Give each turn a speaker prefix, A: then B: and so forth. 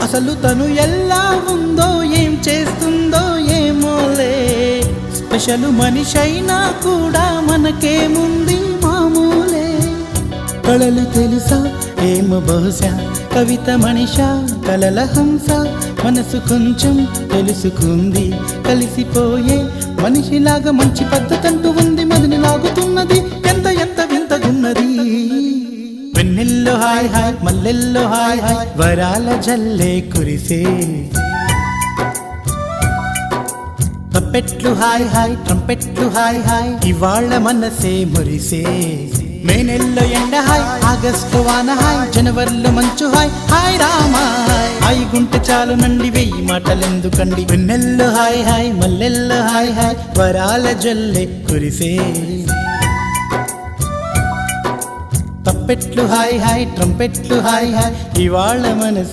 A: అసలు తను ఎలా ఉందో ఏం చేస్తుందో ఏమోలే, స్పెషల్ మనిషైనా కూడా మనకేముంది మామూలే. కళలు తెలుసా ఏమో బహుశా, కవిత మనిషా కలల హంస, మనసు కొంచెం తెలుసుకుంది కలిసిపోయే మనిషిలాగా, మంచి పద్ధతంటూ ఉంది మదిని లాగుతున్నది, ఎంత ఎంత వింతగున్నది. వెన్నెల్లో హాయ్ హాయ్ మల్లెల్లో హాయ్ హాయ్, వరాల జల్లే కురిసే. తప్పెట్లు హాయ్ హాయ్ ట్రంపెట్లు హాయ్ హాయ్, ఇవాళ్ళ మనసే మురిసే. మే నెలలో ఎండ హాయ్, ఆగస్టు వాన హాయ్, జనవరిలో మంచు హాయ్, హాయ్ రామా హాయ్ గుంటె చాలు నండి వెయ్యి మాటలెందుకండి. వెన్నెల్లో హాయ్ హాయ్ మల్లెల్లో హాయ్ హాయ్, వరాల జల్లే కురిసే. తప్పెట్లు హాయ్ హాయ్ ట్రంపెట్లు హాయ్ హాయ్, ఇవాళ మనసు